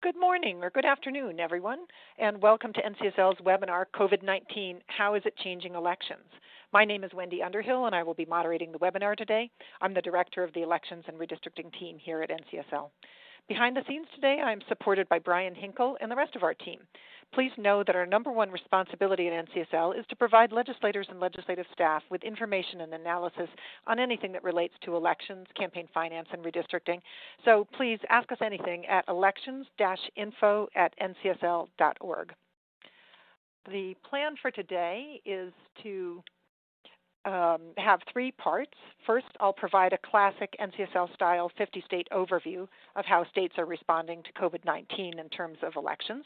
Good morning or good afternoon, everyone, and welcome to NCSL's webinar, COVID-19, How is it Changing Elections? My name is Wendy Underhill, and I will be moderating the webinar today. I'm the Director of the Elections and Redistricting team here at NCSL. Behind the scenes today, I am supported by Brian Hinkle and the rest of our team. Please know that our number one responsibility at NCSL is to provide legislators and legislative staff with information and analysis on anything that relates to elections, campaign finance, and redistricting. So please ask us anything at elections-info@ncsl.org. The plan for today is to have three parts. First, I'll provide a classic NCSL-style 50-state overview of how states are responding to COVID-19 in terms of elections.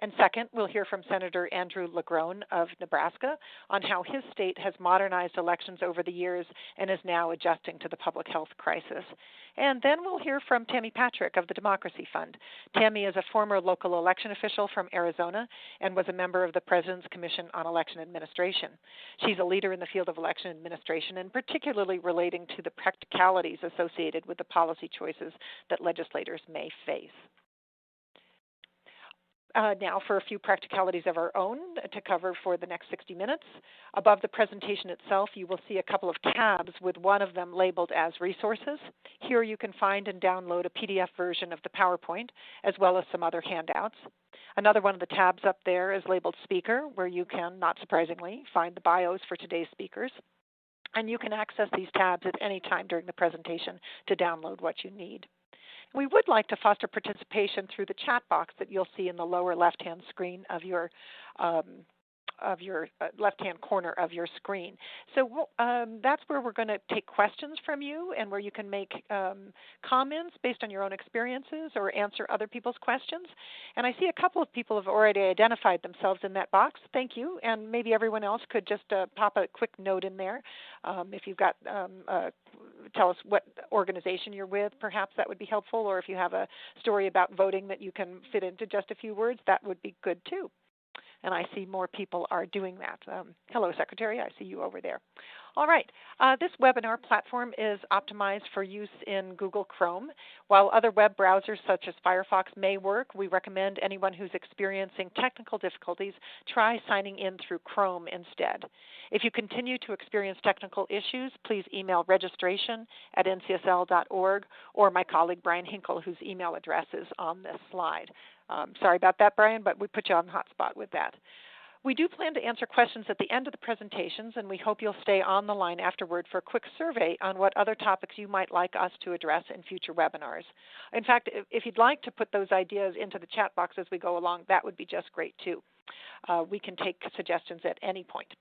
And second, we'll hear from Senator Andrew LaGrone of Nebraska on how his state has modernized elections over the years and is now adjusting to the public health crisis. And then we'll hear from Tammy Patrick of the Democracy Fund. Tammy is a former local election official from Arizona and was a member of the President's Commission on Election Administration. She's a leader in the field of election administration and particularly relating to the practicalities associated with the policy choices that legislators may face. Now for a few practicalities of our own to cover for the next 60 minutes. Above the presentation itself, you will see a couple of tabs with one of them labeled as Resources. Here you can find and download a PDF version of the PowerPoint, as well as some other handouts. Another one of the tabs up there is labeled Speaker, where you can, not surprisingly, find the bios for today's speakers. And you can access these tabs at any time during the presentation to download what you need. We would like to foster participation through the chat box that you'll see in the lower left-hand screen of your left-hand corner of your screen. So that's where we're going to take questions from you and where you can make comments based on your own experiences or answer other people's questions. And I see a couple of people have already identified themselves in that box. Thank you. And maybe everyone else could just pop a quick note in there. If you've got, tell us what organization you're with, perhaps that would be helpful. Or if you have a story about voting that you can fit into just a few words, that would be good too. And I see more people are doing that. Hello, Secretary. I see you over there. All right. This webinar platform is optimized for use in Google Chrome. While other web browsers such as Firefox may work, we recommend anyone who's experiencing technical difficulties try signing in through Chrome instead. If you continue to experience technical issues, please email registration@ncsl.org or my colleague Brian Hinkle, whose email address is on this slide. Sorry about that, Brian, but we put you on the hot spot with that. We do plan to answer questions at the end of the presentations, and we hope you'll stay on the line afterward for a quick survey on what other topics you might like us to address in future webinars. In fact, if you'd like to put those ideas into the chat box as we go along, that would be just great too. We can take suggestions at any point.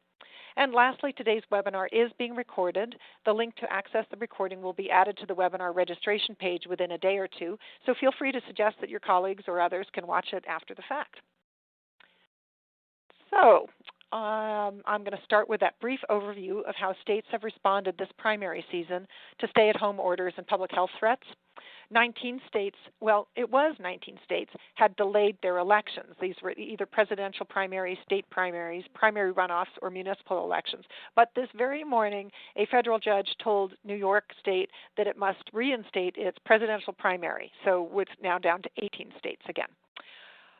And lastly, today's webinar is being recorded. The link to access the recording will be added to the webinar registration page within a day or two, so feel free to suggest that your colleagues or others can watch it after the fact. So I'm going to start with that brief overview of how states have responded this primary season to stay-at-home orders and public health threats. 19 states, well, it was 19 states, had delayed their elections. These were either presidential primaries, state primaries, primary runoffs, or municipal elections. But this very morning, a federal judge told New York State that it must reinstate its presidential primary. So it's now down to 18 states again.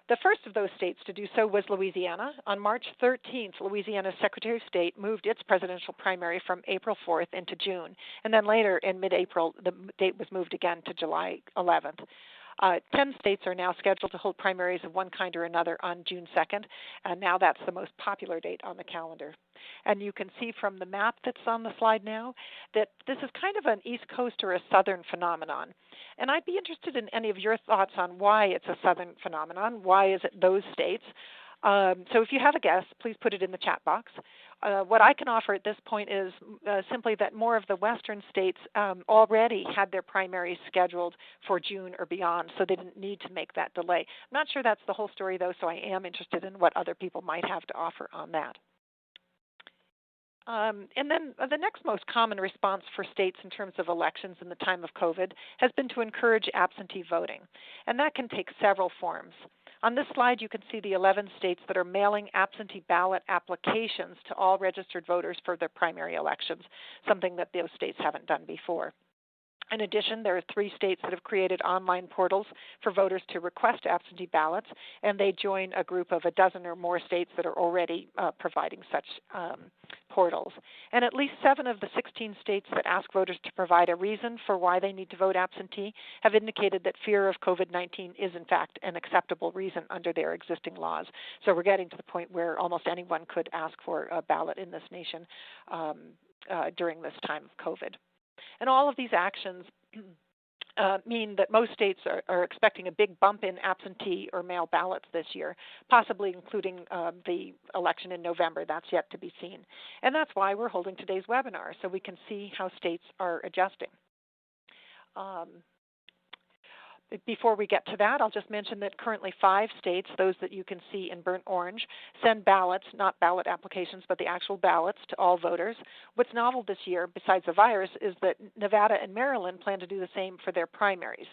The first of those states to do so was Louisiana. On March 13th, Louisiana's Secretary of State moved its presidential primary from April 4th into June. And then later in mid-April, the date was moved again to July 11th. 10 states are now scheduled to hold primaries of one kind or another on June 2nd, and now that's the most popular date on the calendar. And you can see from the map that's on the slide now that this is kind of an East Coast or a Southern phenomenon. And I'd be interested in any of your thoughts on why it's a Southern phenomenon. Why is it those states? So if you have a guess, please put it in the chat box. What I can offer at this point is simply that more of the Western states already had their primaries scheduled for June or beyond, so they didn't need to make that delay. I'm not sure that's the whole story, though, so I am interested in what other people might have to offer on that. And then the next most common response for states in terms of elections in the time of COVID has been to encourage absentee voting, and that can take several forms. On this slide, you can see the 11 states that are mailing absentee ballot applications to all registered voters for their primary elections, something that those states haven't done before. In addition, there are 3 states that have created online portals for voters to request absentee ballots, and they join a group of a dozen or more states that are already providing such portals. And at least 7 of the 16 states that ask voters to provide a reason for why they need to vote absentee have indicated that fear of COVID-19 is, in fact, an acceptable reason under their existing laws. So we're getting to the point where almost anyone could ask for a ballot in this nation during this time of COVID. And all of these actions mean that most states are expecting a big bump in absentee or mail ballots this year, possibly including the election in November. That's yet to be seen. And that's why we're holding today's webinar, so we can see how states are adjusting. Before we get to that, I'll just mention that currently 5 states, those that you can see in burnt orange, send ballots, not ballot applications, but the actual ballots to all voters. What's novel this year, besides the virus, is that Nevada and Maryland plan to do the same for their primaries.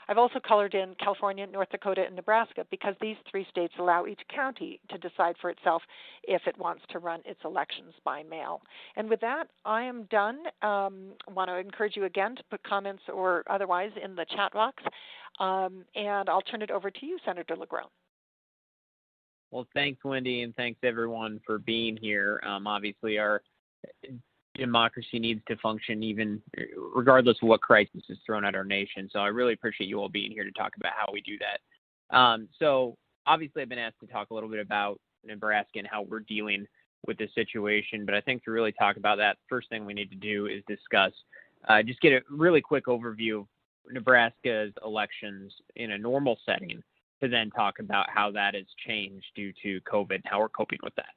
I've also colored in California, North Dakota, and Nebraska because these 3 states allow each county to decide for itself if it wants to run its elections by mail. And with that, I am done. I want to encourage you again to put comments or otherwise in the chat box. And I'll turn it over to you, Senator LeGrone. Well, thanks, Wendy, and thanks everyone for being here. Obviously, our democracy needs to function even regardless of what crisis is thrown at our nation. So I really appreciate you all being here to talk about how we do that. So obviously I've been asked to talk a little bit about Nebraska and how we're dealing with the situation, but I think to really talk about that, first thing we need to do is discuss, just get a really quick overview of Nebraska's elections in a normal setting, to then talk about how that has changed due to COVID and how we're coping with that.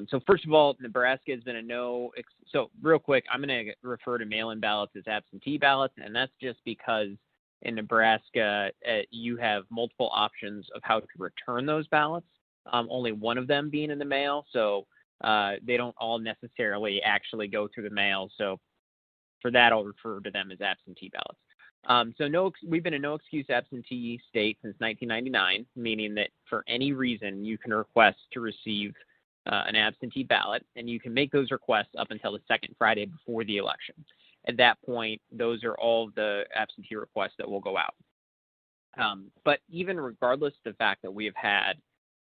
So first of all, Nebraska has been so real quick, I'm going to refer to mail-in ballots as absentee ballots, and that's just because in Nebraska, you have multiple options of how to return those ballots, only one of them being in the mail, so they don't all necessarily actually go through the mail. So for that, I'll refer to them as absentee ballots. So we've been a no-excuse absentee state since 1999, meaning that for any reason you can request to receive an absentee ballot, and you can make those requests up until the second Friday before the election. At that point, those are all the absentee requests that will go out. But even regardless of the fact that we have had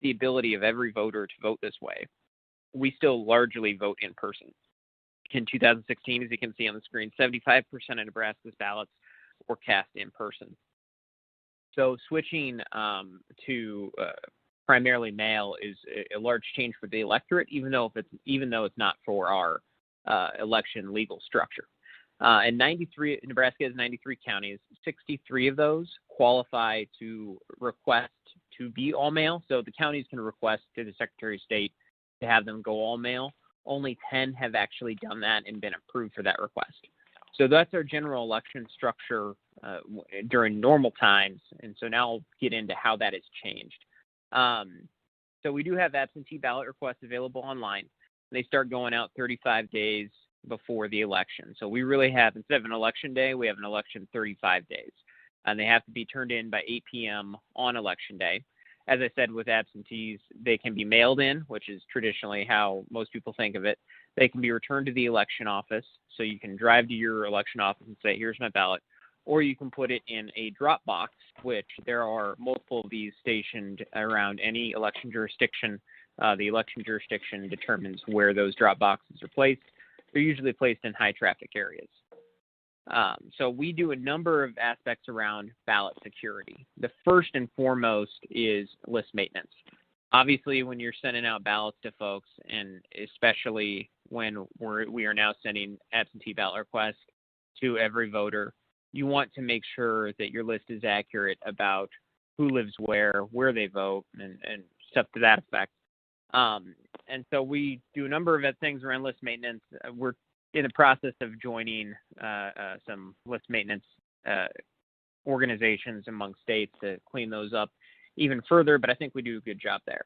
the ability of every voter to vote this way, we still largely vote in person. In 2016, as you can see on the screen, 75% of Nebraska's ballots were cast in person. So switching to primarily mail is a large change for the electorate, even though it's not for our election legal structure. And Nebraska has 93 counties. 63 of those qualify to request to be all mail. So the counties can request to the Secretary of State to have them go all mail. Only 10 have actually done that and been approved for that request. So that's our general election structure during normal times. And so now I'll get into how that has changed. So we do have absentee ballot requests available online. They start going out 35 days before the election. So we really have, instead of an election day, we have an election 35 days. And they have to be turned in by 8 p.m. on election day. As I said, with absentees, they can be mailed in, which is traditionally how most people think of it. They can be returned to the election office. So you can drive to your election office and say, here's my ballot. Or you can put it in a drop box, which there are multiple of these stationed around any election jurisdiction. The election jurisdiction determines where those drop boxes are placed. They're usually placed in high traffic areas. So we do a number of aspects around ballot security. The first and foremost is list maintenance. Obviously, when you're sending out ballots to folks, and especially when we are now sending absentee ballot requests to every voter, you want to make sure that your list is accurate about who lives where they vote, and stuff to that effect. And so we do a number of things around list maintenance. We're in the process of joining some list maintenance organizations among states to clean those up even further, but I think we do a good job there.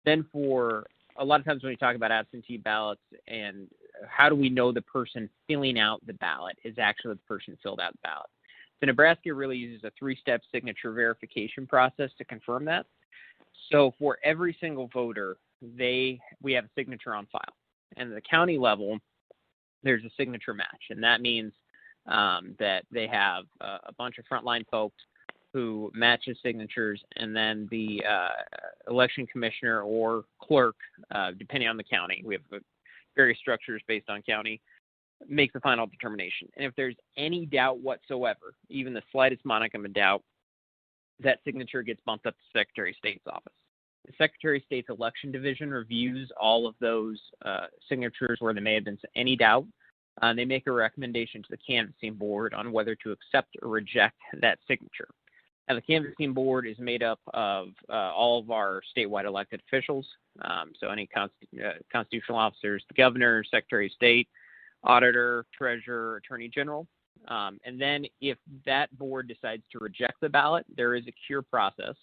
Then for a lot of times when we talk about absentee ballots and how do we know the person filling out the ballot is actually the person filled out the ballot. So Nebraska really uses a 3-step signature verification process to confirm that. So for every single voter, we have a signature on file. And at the county level, there's a signature match. And that means that they have a bunch of frontline folks who match the signatures, and then the election commissioner or clerk, depending on the county, we have various structures based on county, makes the final determination. And if there's any doubt whatsoever, even the slightest modicum of doubt, that signature gets bumped up to the Secretary of State's office. The Secretary of State's election division reviews all of those signatures where there may have been any doubt. They make a recommendation to the canvassing board on whether to accept or reject that signature. And the canvassing board is made up of all of our statewide elected officials, so any constitutional officers, the governor, Secretary of State, auditor, treasurer, attorney general. And then if that board decides to reject the ballot, there is a cure process.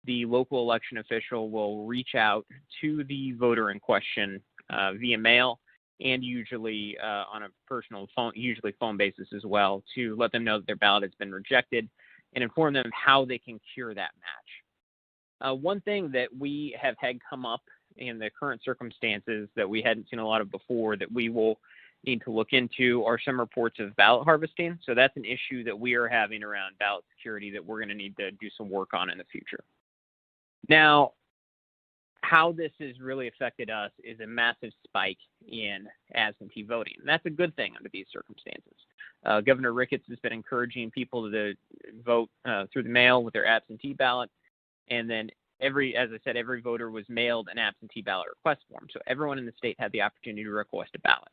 The local election official will reach out to the voter in question via mail and usually on a personal phone, usually phone basis as well, to let them know that their ballot has been rejected and inform them how they can cure that match. One thing that we have had come up in the current circumstances that we hadn't seen a lot of before that we will need to look into are some reports of ballot harvesting. So that's an issue that we are having around ballot security that we're going to need to do some work on in the future. Now, how this has really affected us is a massive spike in absentee voting. And that's a good thing under these circumstances. Governor Ricketts has been encouraging people to vote through the mail with their absentee ballot. And then as I said, every voter was mailed an absentee ballot request form. So everyone in the state had the opportunity to request a ballot.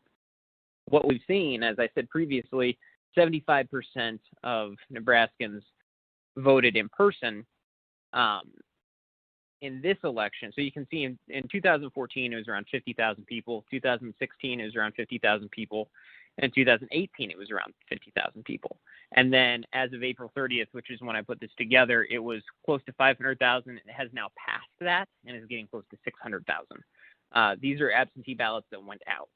What we've seen, as I said previously, 75% of Nebraskans voted in person in this election. So you can see in 2014, it was around 50,000 people. 2016, it was around 50,000 people. And 2018, it was around 50,000 people. And then as of April 30th, which is when I put this together, it was close to 500,000. It has now passed that and is getting close to 600,000. These are absentee ballots that went out.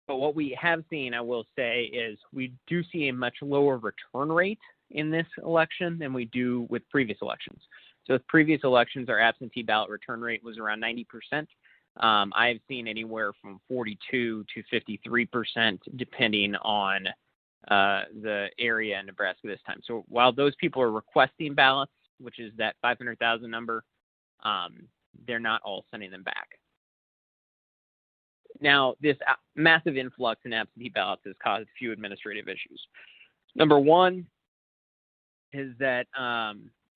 But what we have seen, I will say, is we do see a much lower return rate in this election than we do with previous elections. So with previous elections, our absentee ballot return rate was around 90%. I've seen anywhere from 42 to 53%, depending on the area in Nebraska this time. So while those people are requesting ballots, which is that 500,000 number, they're not all sending them back. Now, this massive influx in absentee ballots has caused a few administrative issues. Number one is that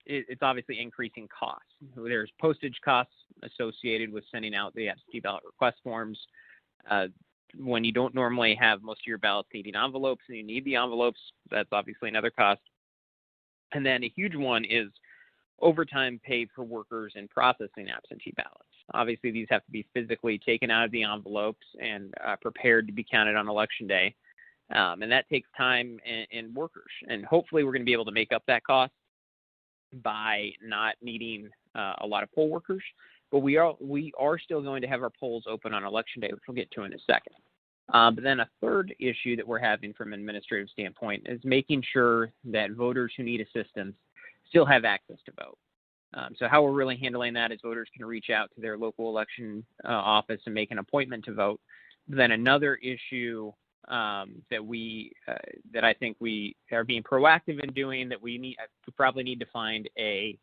it's obviously increasing costs. There's postage costs associated with sending out the absentee ballot request forms. When you don't normally have most of your ballots needing envelopes and you need the envelopes, that's obviously another cost. And then a huge one is overtime paid for workers in processing absentee ballots. Obviously, these have to be physically taken out of the envelopes and prepared to be counted on election day. And that takes time and workers. And hopefully we're going to be able to make up that cost by not needing a lot of poll workers. But we are still going to have our polls open on election day, which we'll get to in a second. But then a third issue that we're having from an administrative standpoint is making sure that voters who need assistance still have access to vote. So how we're really handling that is voters can reach out to their local election office and make an appointment to vote. Then another issue that I think we are being proactive in doing that we probably need to find a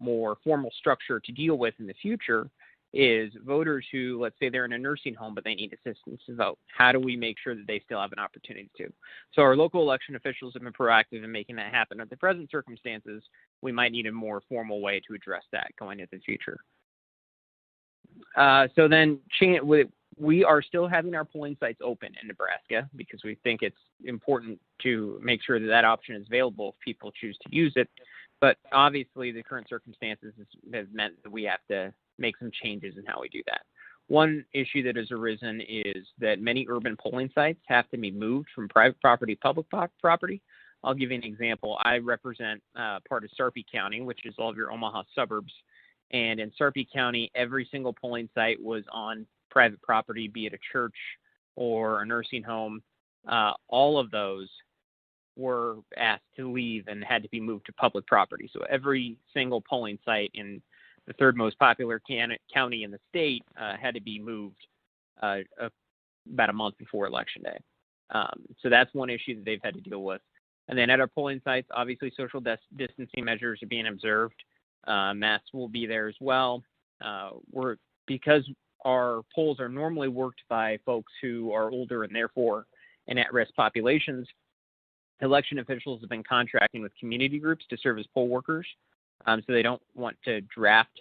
more formal structure to deal with in the future is voters who, let's say they're in a nursing home, but they need assistance to vote. How do we make sure that they still have an opportunity to? So our local election officials have been proactive in making that happen. Under the present circumstances, we might need a more formal way to address that going into the future. So then we are still having our polling sites open in Nebraska because we think it's important to make sure that that option is available if people choose to use it. But obviously the current circumstances have meant that we have to make some changes in how we do that. One issue that has arisen is that many urban polling sites have to be moved from private property to public property. I'll give you an example. I represent part of Sarpy County, which is all of your Omaha suburbs. And in Sarpy County, every single polling site was on private property, be it a church or a nursing home. All of those were asked to leave and had to be moved to public property. So every single polling site in the third most popular county in the state had to be moved about a month before Election Day. So that's one issue that they've had to deal with. And then at our polling sites, obviously social distancing measures are being observed. Masks will be there as well. Because our polls are normally worked by folks who are older and therefore in at-risk populations, election officials have been contracting with community groups to serve as poll workers. So they don't want to draft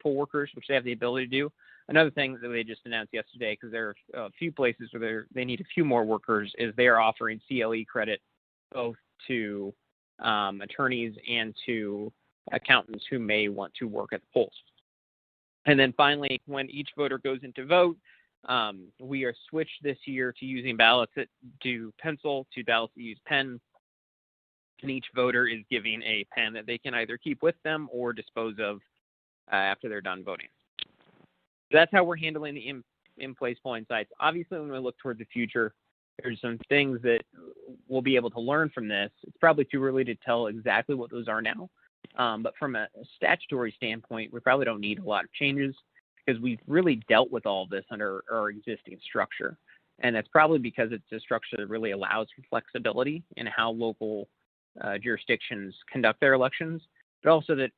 poll workers, which they have the ability to do. Another thing that they just announced yesterday, because there are a few places where they need a few more workers, is they are offering CLE credit both to attorneys and to accountants who may want to work at the polls. And then finally, when each voter goes in to vote, we are switched this year to using ballots that do pencil to ballots that use pen. And each voter is given a pen that they can either keep with them or dispose of after they're done voting. So that's how we're handling the in-place polling sites. Obviously, when we look toward the future, there's some things that we'll be able to learn from this. It's probably too early to tell exactly what those are now. But from a statutory standpoint, we probably don't need a lot of changes because we've really dealt with all of this under our existing structure. And that's probably because it's a structure that really allows for flexibility in how local jurisdictions conduct their elections, but also that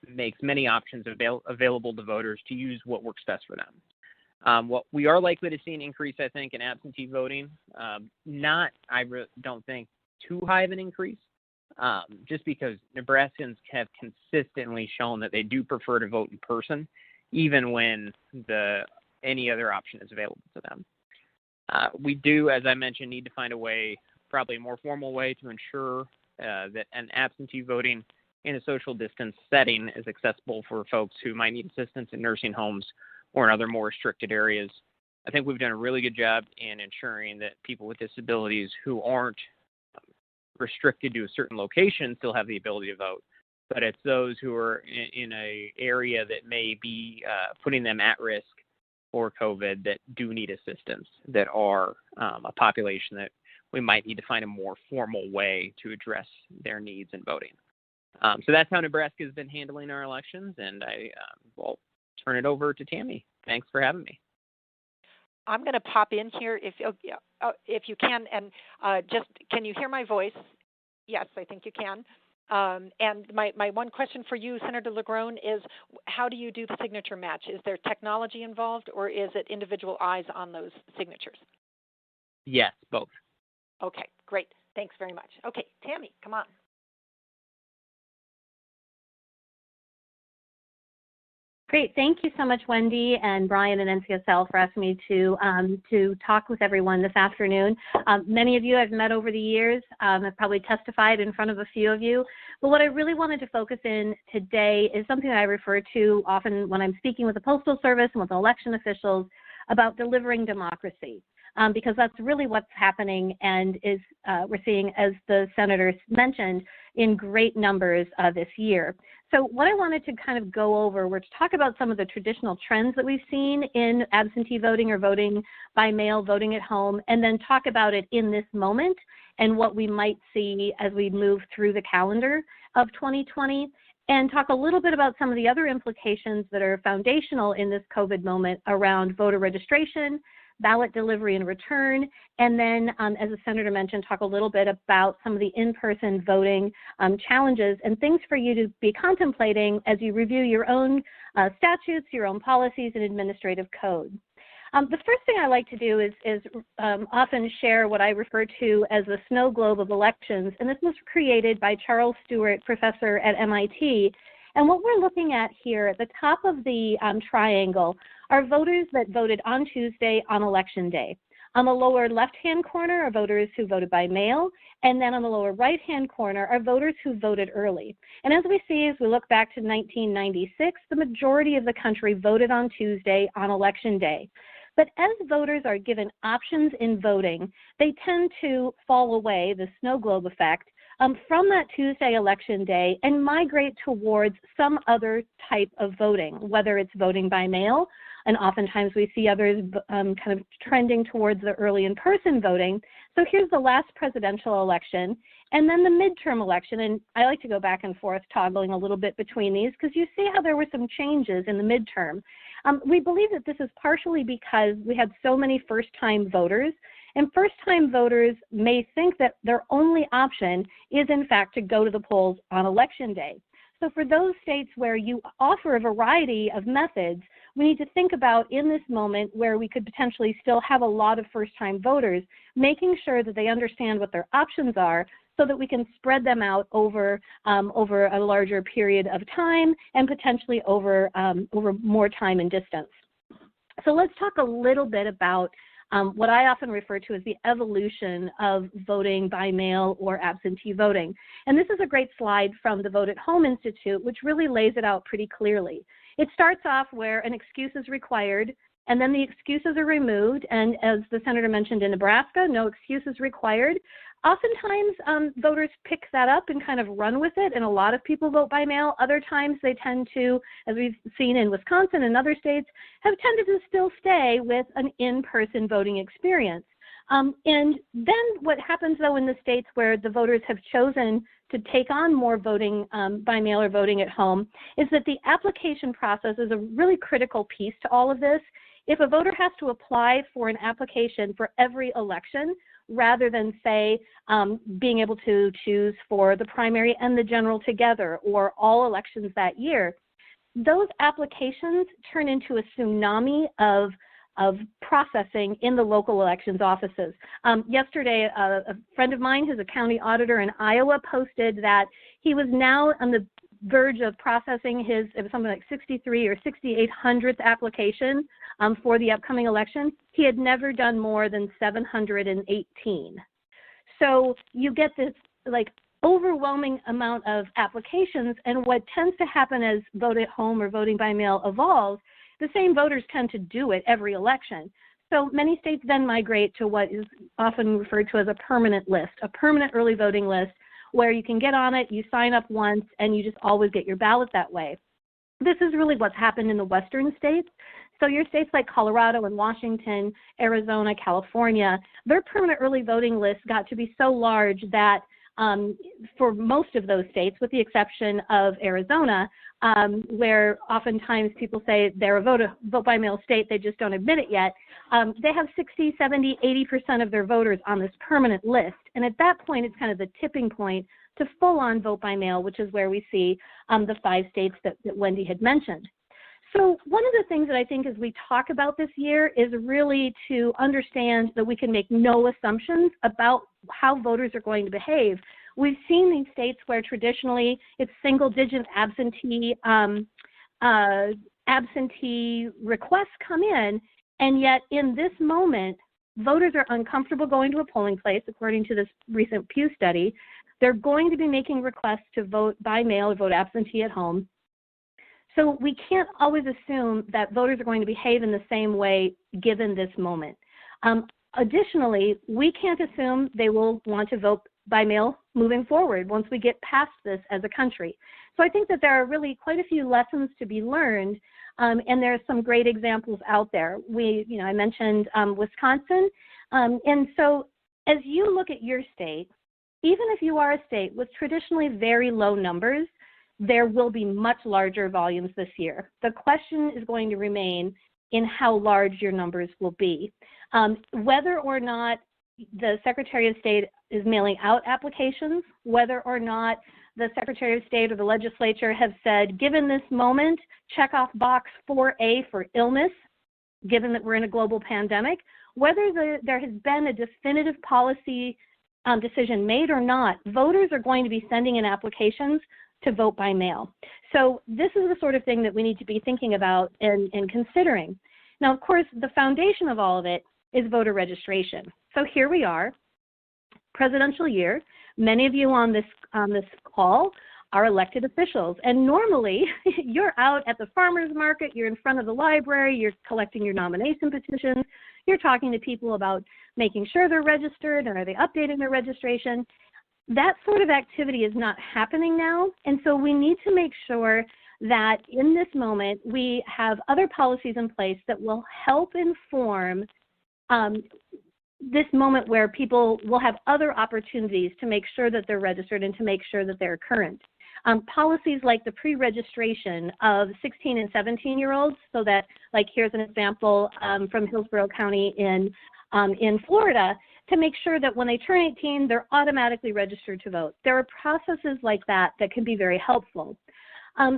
makes many options available to voters to use what works best for them. What we are likely to see an increase, I think, in absentee voting. Don't think too high of an increase, just because Nebraskans have consistently shown that they do prefer to vote in person, even when any other option is available to them. We do, as I mentioned, need to find a way, probably a more formal way, to ensure that an absentee voting in a social distance setting is accessible for folks who might need assistance in nursing homes or in other more restricted areas. I think we've done a really good job in ensuring that people with disabilities who aren't restricted to a certain location still have the ability to vote. But it's those who are in an area that may be putting them at risk for COVID that do need assistance, that are a population that we might need to find a more formal way to address their needs in voting. So that's how Nebraska has been handling our elections, and I will turn it over to Tammy. Thanks for having me. I'm going to pop in here if you can, and just can you hear my voice? Yes, I think you can. And my one question for you, Senator LaGrone, is how do you do the signature match? Is there technology involved, or is it individual eyes on those signatures? Yes, both. Okay, great. Thanks very much. Okay, Tammy, come on. Great. Thank you so much, Wendy and Brian and NCSL, for asking me to talk with everyone this afternoon. Many of you I've met over the years. I've probably testified in front of a few of you. But what I really wanted to focus in today is something that I refer to often when I'm speaking with the Postal Service and with election officials about delivering democracy. Because that's really what's happening and is we're seeing, as the senators mentioned, in great numbers this year. So what I wanted to kind of go over were to talk about some of the traditional trends that we've seen in absentee voting or voting by mail, voting at home, and then talk about it in this moment and what we might see as we move through the calendar of 2020, and talk a little bit about some of the other implications that are foundational in this COVID moment around voter registration, ballot delivery and return, and then, as the senator mentioned, talk a little bit about some of the in-person voting challenges and things for you to be contemplating as you review your own statutes, your own policies, and administrative code. The first thing I like to do is often share what I refer to as the snow globe of elections, and this was created by Charles Stewart, professor at MIT. And what we're looking at here at the top of the triangle are voters that voted on Tuesday on Election Day. On the lower left-hand corner are voters who voted by mail, and then on the lower right-hand corner are voters who voted early. And as we see, as we look back to 1996, the majority of the country voted on Tuesday on Election Day. But as voters are given options in voting, they tend to fall away, the snow globe effect, from that Tuesday election day and migrate towards some other type of voting, whether it's voting by mail, and oftentimes we see others kind of trending towards the early in-person voting. So here's the last presidential election, and then the midterm election, and I like to go back and forth toggling a little bit between these because you see how there were some changes in the midterm. We believe that this is partially because we had so many first-time voters, And first-time voters may think that their only option is, in fact, to go to the polls on Election Day. So for those states where you offer a variety of methods, we need to think about in this moment where we could potentially still have a lot of first-time voters, making sure that they understand what their options are so that we can spread them out over a larger period of time and potentially over more time and distance. So let's talk a little bit about what I often refer to as the evolution of voting by mail or absentee voting. And this is a great slide from the Vote at Home Institute, which really lays it out pretty clearly. It starts off where an excuse is required, and then the excuses are removed. And as the senator mentioned in Nebraska, no excuse is required. Oftentimes, voters pick that up and kind of run with it, and a lot of people vote by mail. Other times they tend to, as we've seen in Wisconsin and other states, have tended to still stay with an in-person voting experience. And then what happens, though, in the states where the voters have chosen to take on more voting by mail or voting at home is that the application process is a really critical piece to all of this. If a voter has to apply for an application for every election, rather than, say, being able to choose for the primary and the general together or all elections that year, those applications turn into a tsunami of processing in the local elections offices. Yesterday, a friend of mine who's a county auditor in Iowa posted that he was now on the verge of processing his, it was something like 63 or 6,800th application for the upcoming election. He had never done more than 718. So you get this like overwhelming amount of applications, and what tends to happen as vote at home or voting by mail evolves, the same voters tend to do it every election. So many states then migrate to what is often referred to as a permanent list, a permanent early voting list, where you can get on it, you sign up once, and you just always get your ballot that way. This is really what's happened in the western states. So your states like Colorado and Washington, Arizona, California, their permanent early voting lists got to be so large that for most of those states, with the exception of Arizona, where oftentimes people say they're a vote by mail state, they just don't admit it yet, they have 60, 70, 80% of their voters on this permanent list. And at that point, it's kind of the tipping point to full-on vote by mail, which is where we see the 5 states that Wendy had mentioned. So one of the things that I think as we talk about this year is really to understand that we can make no assumptions about how voters are going to behave. We've seen these states where traditionally it's single-digit absentee requests come in, and yet in this moment, voters are uncomfortable going to a polling place, according to this recent Pew study. They're going to be making requests to vote by mail or vote absentee at home. So we can't always assume that voters are going to behave in the same way given this moment. Additionally, we can't assume they will want to vote by mail moving forward once we get past this as a country. So I think that there are really quite a few lessons to be learned, and there are some great examples out there. I mentioned Wisconsin, and so as you look at your state, even if you are a state with traditionally very low numbers, there will be much larger volumes this year. The question is going to remain in how large your numbers will be. Whether or not the Secretary of State is mailing out applications, whether or not the Secretary of State or the legislature have said, given this moment, check off box 4A for illness, given that we're in a global pandemic, whether there has been a definitive policy decision made or not, voters are going to be sending in applications to vote by mail. So this is the sort of thing that we need to be thinking about and considering. Now, of course, the foundation of all of it is voter registration. So here we are, presidential year. Many of you on this call are elected officials, and normally you're out at the farmer's market, you're in front of the library, you're collecting your nomination petitions, you're talking to people about making sure they're registered and are they updating their registration. That sort of activity is not happening now, and so we need to make sure that in this moment we have other policies in place that will help inform this moment where people will have other opportunities to make sure that they're registered and to make sure that they're current. Policies like the pre-registration of 16 and 17-year-olds, so that, like, here's an example from Hillsborough County in Florida, to make sure that when they turn 18, they're automatically registered to vote. There are processes like that that can be very helpful.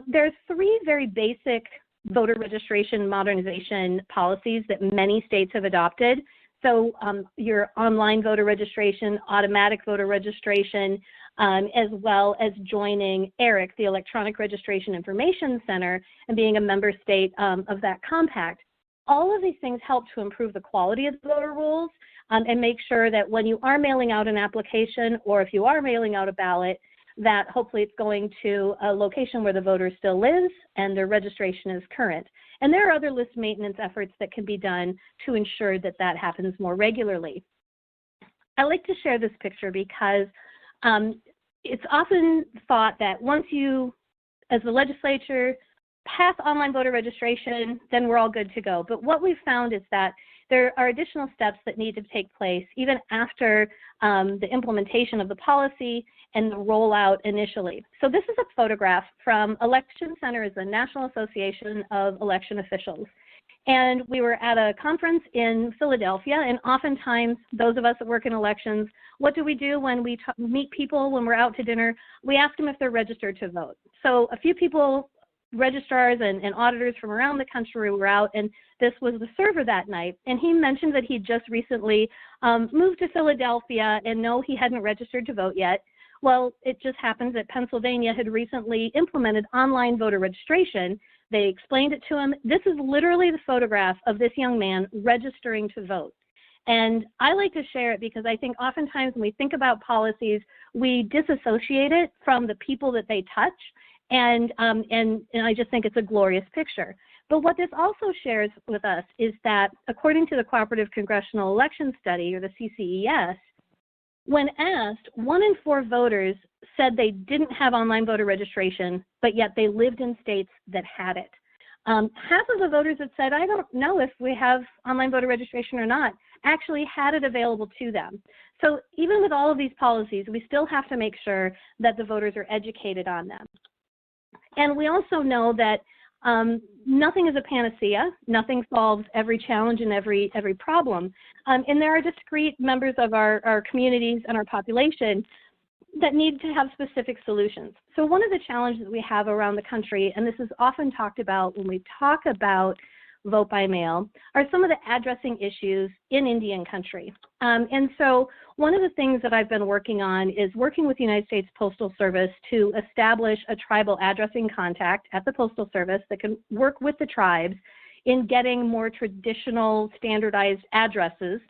There's 3 very basic voter registration modernization policies that many states have adopted. So your online voter registration, automatic voter registration, as well as joining ERIC, the Electronic Registration Information Center, and being a member state of that compact. All of these things help to improve the quality of the voter rolls and make sure that when you are mailing out an application, or if you are mailing out a ballot, that hopefully it's going to a location where the voter still lives and their registration is current. And there are other list maintenance efforts that can be done to ensure that that happens more regularly. I like to share this picture because it's often thought that once you, as the legislature, pass online voter registration, then we're all good to go. But what we've found is that there are additional steps that need to take place even after the implementation of the policy and the rollout initially. So this is a photograph from Election Center, is the National Association of Election Officials. And we were at a conference in Philadelphia, and oftentimes those of us that work in elections, what do we do when we meet people when we're out to dinner? We ask them if they're registered to vote. So a few people, registrars and auditors from around the country, were out, and this was the server that night. And he mentioned that he just recently moved to Philadelphia, and no, he hadn't registered to vote yet. Well, it just happens that Pennsylvania had recently implemented online voter registration. They explained it to him. This is literally the photograph of this young man registering to vote. And I like to share it because I think oftentimes when we think about policies, we disassociate it from the people that they touch. And I just think it's a glorious picture. But what this also shares with us is that according to the Cooperative Congressional Election Study, or the CCES, when asked, 1 in 4 voters said they didn't have online voter registration, but yet they lived in states that had it. Half of the voters that said, I don't know if we have online voter registration or not, actually had it available to them. So even with all of these policies, we still have to make sure that the voters are educated on them. And we also know that nothing is a panacea. Nothing solves every challenge and every problem. And there are discrete members of our communities and our population that need to have specific solutions. So one of the challenges that we have around the country, and this is often talked about when we talk about vote by mail, are some of the addressing issues in Indian country. And so one of the things that I've been working on is working with the United States Postal Service to establish a tribal addressing contact at the Postal Service that can work with the tribes in getting more traditional standardized addresses.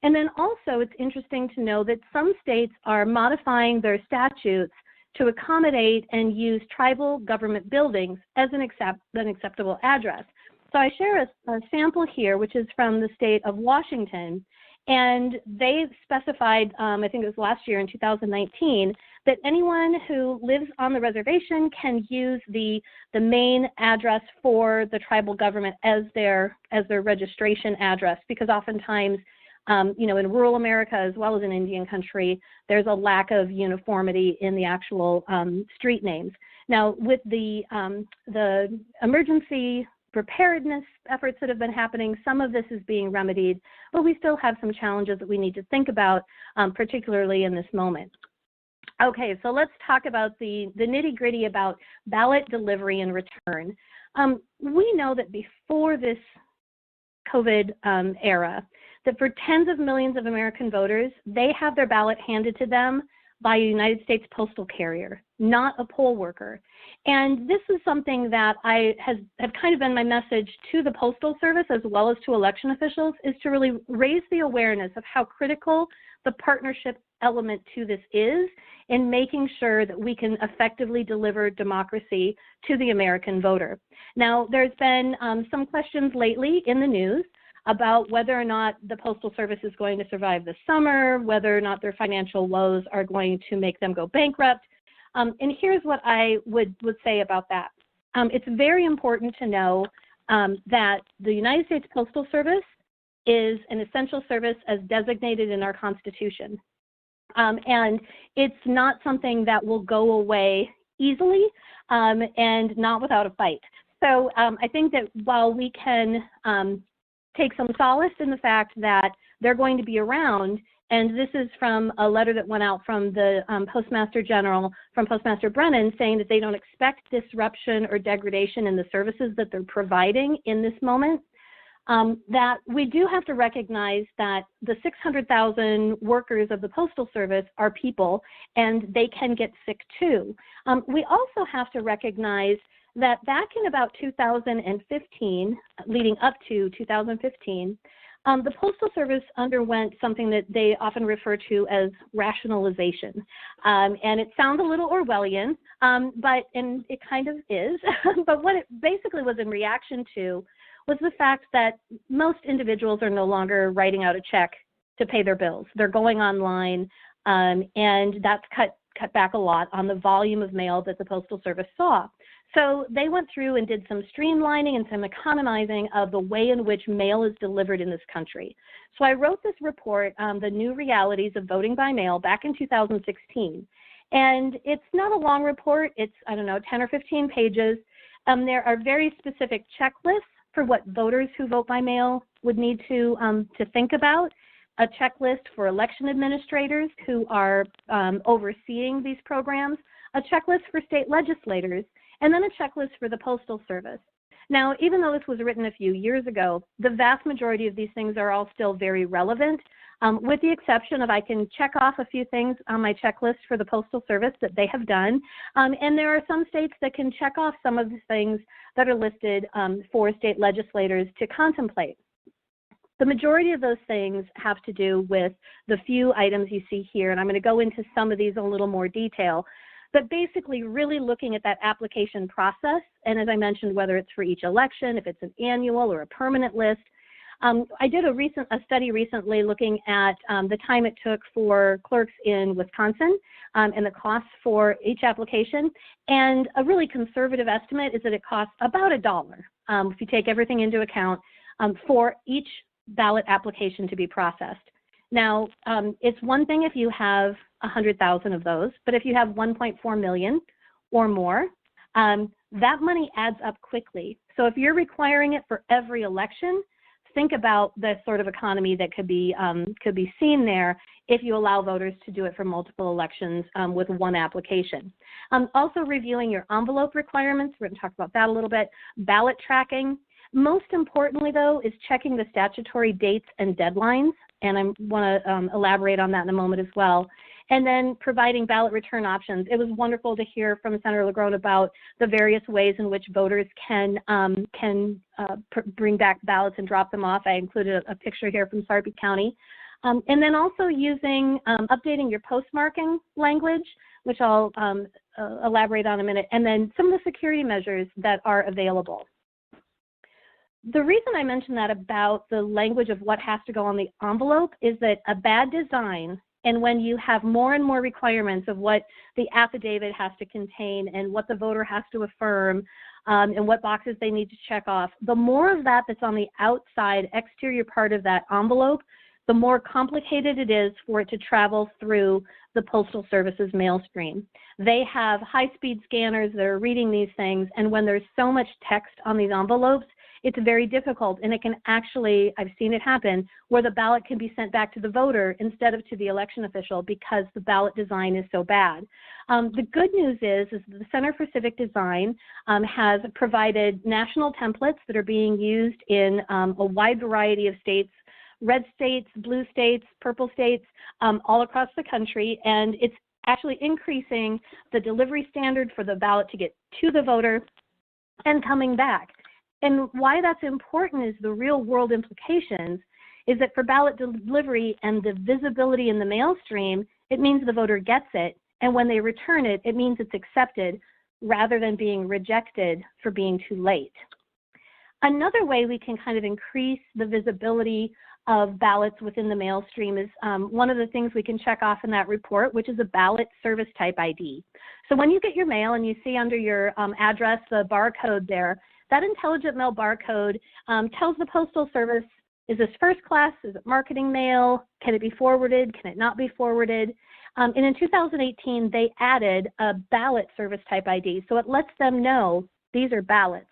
And then also it's interesting to know that some states are modifying their statutes to accommodate and use tribal government buildings as an acceptable address. So I share a sample here, which is from the state of Washington, and they specified, I think it was last year in 2019, that anyone who lives on the reservation can use the main address for the tribal government as their registration address, because oftentimes, you know, in rural America as well as in Indian country, there's a lack of uniformity in the actual street names. Now, with the emergency preparedness efforts that have been happening, some of this is being remedied, but we still have some challenges that we need to think about, particularly in this moment. Okay, so let's talk about the nitty-gritty about ballot delivery and return. We know that before this COVID era, that for tens of millions of American voters, they have their ballot handed to them by a United States postal carrier, not a poll worker. And this is something that have kind of been my message to the Postal Service as well as to election officials, is to really raise the awareness of how critical the partnership element to this is in making sure that we can effectively deliver democracy to the American voter. Now, there's been some questions lately in the news about whether or not the Postal Service is going to survive the summer, whether or not their financial woes are going to make them go bankrupt. And here's what I would say about that. It's very important to know that the United States Postal Service is an essential service as designated in our Constitution. And it's not something that will go away easily and not without a fight. So I think that while we can take some solace in the fact that they're going to be around, and this is from a letter that went out from the Postmaster General, from Postmaster Brennan, saying that they don't expect disruption or degradation in the services that they're providing in this moment, that we do have to recognize that the 600,000 workers of the Postal Service are people, and they can get sick too. We also have to recognize that back in about 2015, leading up to 2015, the Postal Service underwent something that they often refer to as rationalization. And it sounds a little Orwellian, and it kind of is, but what it basically was in reaction to was the fact that most individuals are no longer writing out a check to pay their bills. They're going online, and that's cut back a lot on the volume of mail that the Postal Service saw. So they went through and did some streamlining and some economizing of the way in which mail is delivered in this country. So I wrote this report, The New Realities of Voting by Mail, back in 2016. And it's not a long report. It's, 10 or 15 pages. There are very specific checklists for what voters who vote by mail would need to think about, a checklist for election administrators who are overseeing these programs, a checklist for state legislators, and then a checklist for the Postal Service. Now, even though this was written a few years ago, the vast majority of these things are all still very relevant, with the exception of I can check off a few things on my checklist for the Postal Service that they have done, and there are some states that can check off some of the things that are listed for state legislators to contemplate. The majority of those things have to do with the few items you see here, and I'm going to go into some of these in a little more detail. But basically really looking at that application process, and as I mentioned, whether it's for each election, if it's an annual or a permanent list. I did a study recently looking at the time it took for clerks in Wisconsin and the costs for each application, and a really conservative estimate is that it costs about $1 if you take everything into account for each ballot application to be processed. Now, it's one thing if you have 100,000 of those, but if you have 1.4 million or more, that money adds up quickly. So if you're requiring it for every election, think about the sort of economy that could be seen there if you allow voters to do it for multiple elections with one application. Also reviewing your envelope requirements, we're going to talk about that a little bit, ballot tracking. Most importantly, though, is checking the statutory dates and deadlines, and I want to elaborate on that in a moment as well. And then providing ballot return options. It was wonderful to hear from Senator LaGrone about the various ways in which voters can bring back ballots and drop them off. I included a picture here from Sarpy County. And then also using, updating your postmarking language, which I'll elaborate on in a minute, and then some of the security measures that are available. The reason I mentioned that about the language of what has to go on the envelope is that a bad design, and when you have more and more requirements of what the affidavit has to contain and what the voter has to affirm and what boxes they need to check off, the more of that that's on the outside exterior part of that envelope, the more complicated it is for it to travel through the Postal Service's mail stream. They have high-speed scanners that are reading these things, and when there's so much text on these envelopes, it's very difficult, and it can actually, I've seen it happen, where the ballot can be sent back to the voter instead of to the election official because the ballot design is so bad. The good news is the Center for Civic Design has provided national templates that are being used in a wide variety of states, red states, blue states, purple states, all across the country, and it's actually increasing the delivery standard for the ballot to get to the voter and coming back. And why that's important is the real world implications is that for ballot delivery and the visibility in the mail stream, it means the voter gets it. And when they return it, it means it's accepted rather than being rejected for being too late. Another way we can kind of increase the visibility of ballots within the mail stream is one of the things we can check off in that report, which is a ballot service type ID. So when you get your mail and you see under your address the barcode there, that intelligent mail barcode tells the Postal Service Is this first class? Is it marketing mail? Can it be forwarded? Can it not be forwarded? And in 2018, they added a ballot service type ID. So it lets them know these are ballots.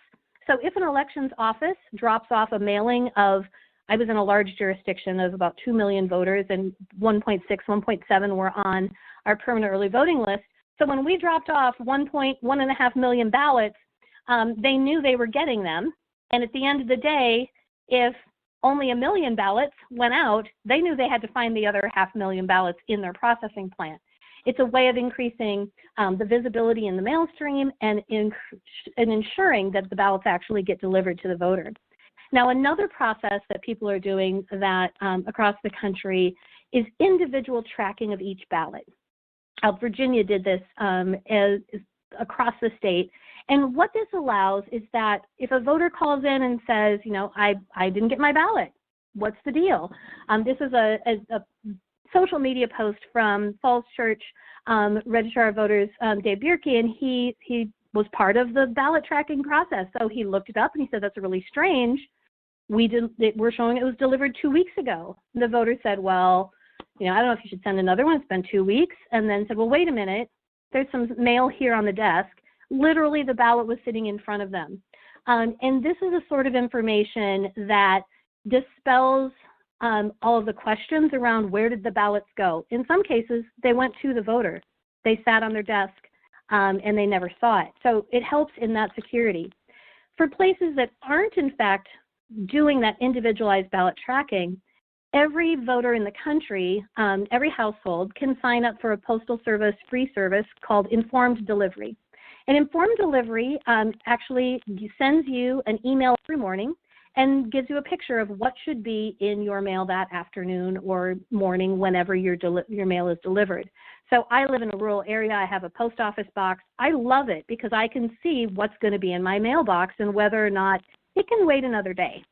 So if an elections office drops off a mailing of, I was in a large jurisdiction of about 2 million voters, and 1.6, 1.7 were on our permanent early voting list. So when we dropped off 1.5 million ballots, they knew they were getting them. And at the end of the day, if only 1 million ballots went out, they knew they had to find the other 500,000 ballots in their processing plant. It's a way of increasing the visibility in the mail stream and ensuring that the ballots actually get delivered to the voter. Now, another process that people are doing that across the country is individual tracking of each ballot. Virginia did this across the state. And what this allows is that if a voter calls in and says, you know, I didn't get my ballot, what's the deal? This is a social media post from Falls Church Registrar of Voters, Dave Bierke, and he was part of the ballot tracking process. So he looked it up and he said, that's really strange. We're showing it was delivered 2 weeks ago. The voter said, well, you know, I don't know if you should send another one. It's been 2 weeks. And then said, well, wait a minute. There's some mail here on the desk. Literally, the ballot was sitting in front of them. And this is a sort of information that dispels all of the questions around where did the ballots go. In some cases, they went to the voter. They sat on their desk and they never saw it. So it helps in that security. For places that aren't, in fact, doing that individualized ballot tracking, every voter in the country, every household can sign up for a Postal Service free service called Informed Delivery. And Informed Delivery actually sends you an email every morning and gives you a picture of what should be in your mail that afternoon or morning whenever your mail is delivered. So I live in a rural area. I have a post office box. I love it because I can see what's going to be in my mailbox and whether or not it can wait another day.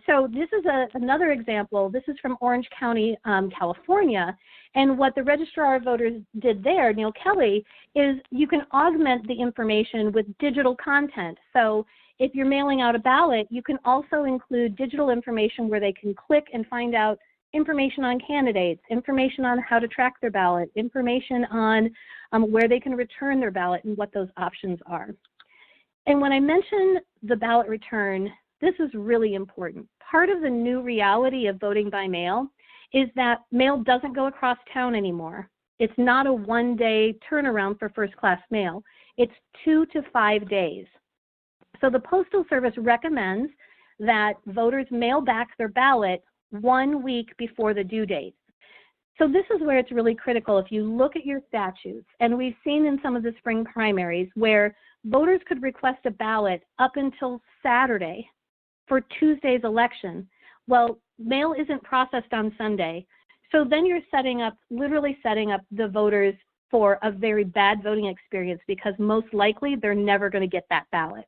So this is another example. This is from Orange County, California. And what the Registrar of Voters did there, Neil Kelly, is you can augment the information with digital content. So if you're mailing out a ballot, you can also include digital information where they can click and find out information on candidates, information on how to track their ballot, information on where they can return their ballot and what those options are. And when I mention the ballot return, this is really important. Part of the new reality of voting by mail is that mail doesn't go across town anymore. It's not a one-day turnaround for first-class mail. It's 2 to 5 days. So the Postal Service recommends that voters mail back their ballot 1 week before the due date. So this is where it's really critical. If you look at your statutes, and we've seen in some of the spring primaries where voters could request a ballot up until Saturday for Tuesday's election. Well, mail isn't processed on Sunday. So then you're literally setting up the voters for a very bad voting experience because most likely they're never going to get that ballot.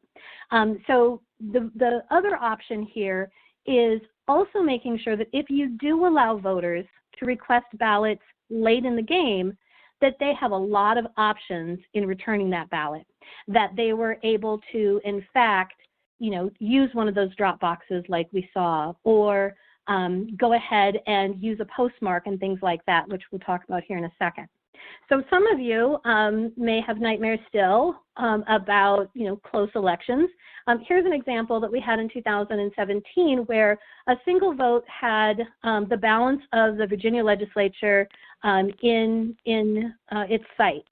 So the other option here is also making sure that if you do allow voters to request ballots late in the game, that they have a lot of options in returning that ballot, that they were able to, in fact, use one of those drop boxes like we saw, or go ahead and use a postmark and things like that, which we'll talk about here in a second. So some of you may have nightmares still about, close elections. Here's an example that we had in 2017 where a single vote had the balance of the Virginia legislature in its sight.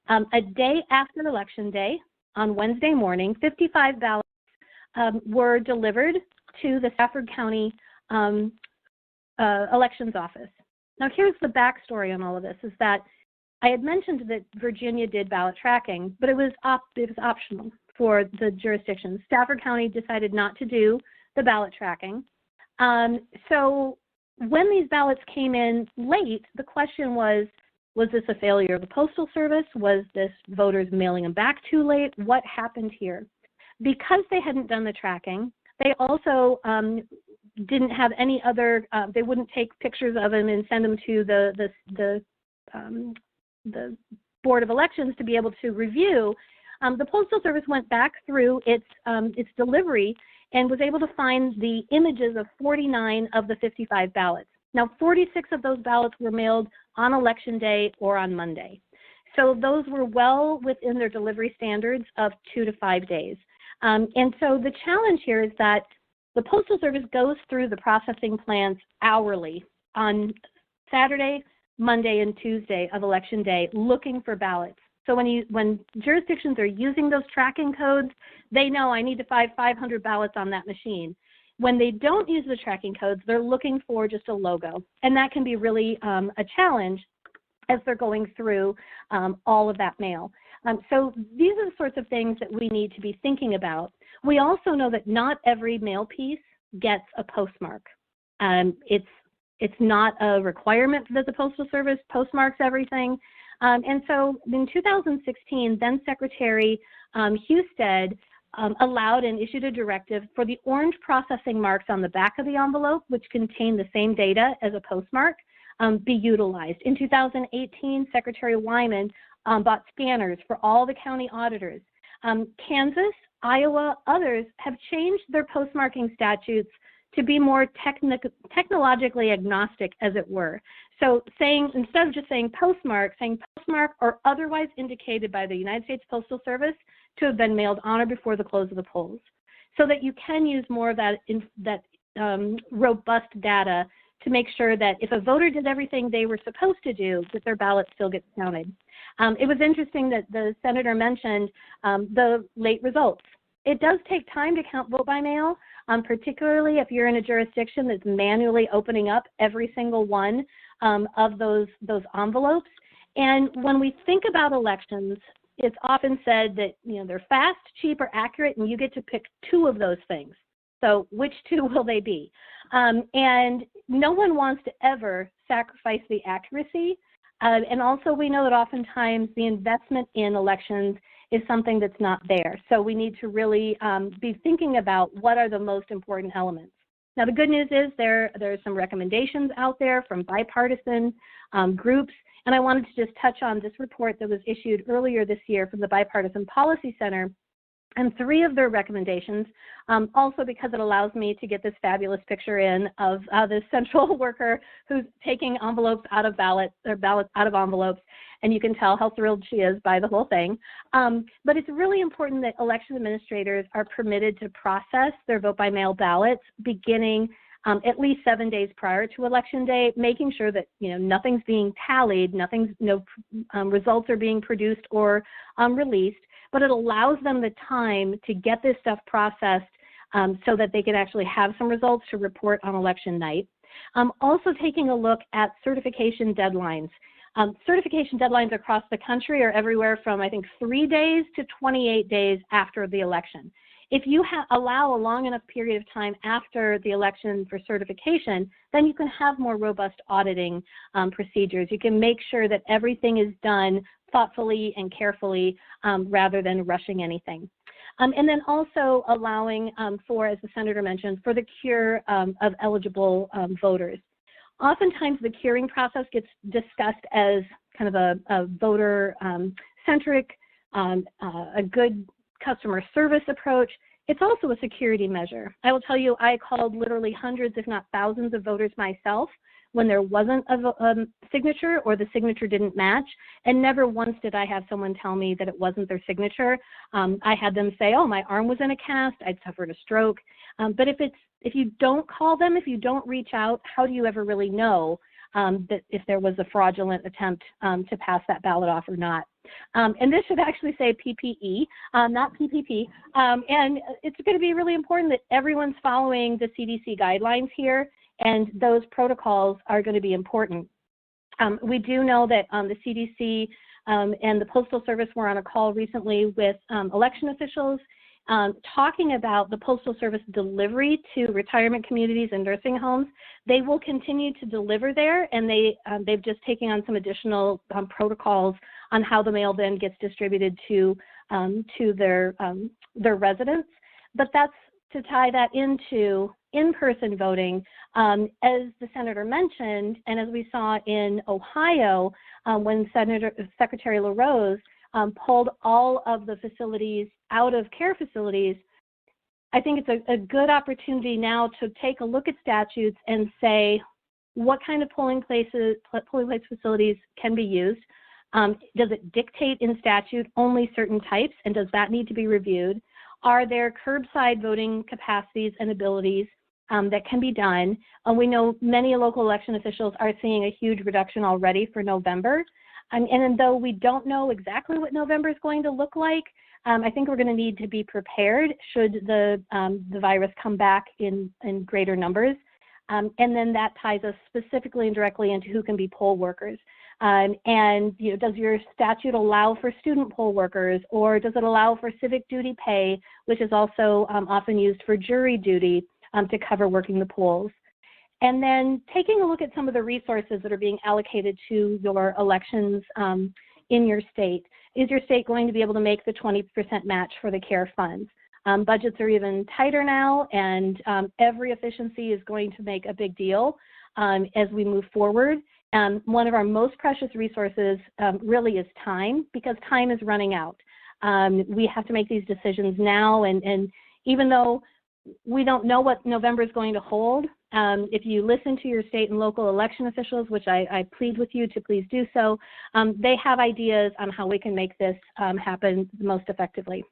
A day after Election Day, on Wednesday morning, 55 ballots were delivered to the Stafford County Elections Office. Now, here's the backstory on all of this, is that I had mentioned that Virginia did ballot tracking, but it was optional for the jurisdictions. Stafford County decided not to do the ballot tracking. So when these ballots came in late, the question was this a failure of the Postal Service? Was this voters mailing them back too late? What happened here? Because they hadn't done the tracking, they also didn't have any other, they wouldn't take pictures of them and send them to the Board of Elections to be able to review. The Postal Service went back through its delivery and was able to find the images of 49 of the 55 ballots. Now, 46 of those ballots were mailed on Election Day or on Monday. So those were well within their delivery standards of 2 to 5 days. And so the challenge here is that the Postal Service goes through the processing plants hourly on Saturday, Monday, and Tuesday of Election Day looking for ballots. So when jurisdictions are using those tracking codes, they know I need to find 500 ballots on that machine. When they don't use the tracking codes, they're looking for just a logo. And that can be really a challenge as they're going through all of that mail. So these are the sorts of things that we need to be thinking about. We also know that not every mail piece gets a postmark. It's not a requirement that the Postal Service postmarks everything. And so in 2016, then Secretary Husted allowed and issued a directive for the orange processing marks on the back of the envelope, which contain the same data as a postmark, be utilized. In 2018, Secretary Wyman bought scanners for all the county auditors. Kansas, Iowa, others have changed their postmarking statutes to be more technologically agnostic, as it were. So instead of just saying postmark or otherwise indicated by the United States Postal Service to have been mailed on or before the close of the polls, so that you can use more of that robust data to make sure that if a voter did everything they were supposed to do, that their ballot still gets counted. It was interesting that the senator mentioned the late results. It does take time to count vote by mail, particularly if you're in a jurisdiction that's manually opening up every single one of those envelopes. And when we think about elections, it's often said that they're fast, cheap, or accurate, and you get to pick two of those things. So which two will they be? And no one wants to ever sacrifice the accuracy. And also we know that oftentimes the investment in elections is something that's not there. So we need to really be thinking about what are the most important elements. Now the good news is there are some recommendations out there from bipartisan groups. And I wanted to just touch on this report that was issued earlier this year from the Bipartisan Policy Center. And three of their recommendations, also because it allows me to get this fabulous picture in of this central worker who's taking envelopes out of ballots or ballots out of envelopes, and you can tell how thrilled she is by the whole thing. But it's really important that election administrators are permitted to process their vote-by-mail ballots beginning at least 7 days prior to Election Day, making sure that nothing's being tallied, no results are being produced or released. But it allows them the time to get this stuff processed so that they can actually have some results to report on election night. Also taking a look at certification deadlines. Certification deadlines across the country are everywhere from, I think, 3 days to 28 days after the election. If you allow a long enough period of time after the election for certification, then you can have more robust auditing procedures. You can make sure that everything is done thoughtfully and carefully rather than rushing anything. And then also allowing for, as the senator mentioned, for the cure of eligible voters. Oftentimes the curing process gets discussed as kind of a voter-centric, a good customer service approach. It's also a security measure. I will tell you, I called literally hundreds, if not thousands, of voters myself when there wasn't a signature or the signature didn't match, and never once did I have someone tell me that it wasn't their signature. I had them say, oh, my arm was in a cast, I'd suffered a stroke. But if you don't call them, if you don't reach out, how do you ever really know that if there was a fraudulent attempt to pass that ballot off or not? And this should actually say PPE, not PPP. And it's going to be really important that everyone's following the CDC guidelines here, and those protocols are going to be important. We do know that the CDC and the Postal Service were on a call recently with election officials talking about the Postal Service delivery to retirement communities and nursing homes. They will continue to deliver there, and they've just taken on some additional protocols on how the mail then gets distributed to their residents. But that's to tie that into in-person voting. As the senator mentioned, and as we saw in Ohio, when Secretary LaRose pulled all of the facilities out of care facilities, I think it's a good opportunity now to take a look at statutes and say, what kind of polling place facilities can be used? Does it dictate in statute only certain types, and does that need to be reviewed? Are there curbside voting capacities and abilities that can be done? We know many local election officials are seeing a huge reduction already for November. And though we don't know exactly what November is going to look like, I think we're going to need to be prepared should the virus come back in greater numbers. And then that ties us specifically and directly into who can be poll workers. And does your statute allow for student poll workers, or does it allow for civic duty pay, which is also often used for jury duty to cover working the polls? And then taking a look at some of the resources that are being allocated to your elections in your state. Is your state going to be able to make the 20% match for the CARE funds? Budgets are even tighter now, and every efficiency is going to make a big deal as we move forward. One of our most precious resources really is time, because time is running out. We have to make these decisions now, and even though we don't know what November is going to hold, if you listen to your state and local election officials, which I plead with you to please do so, they have ideas on how we can make this happen most effectively.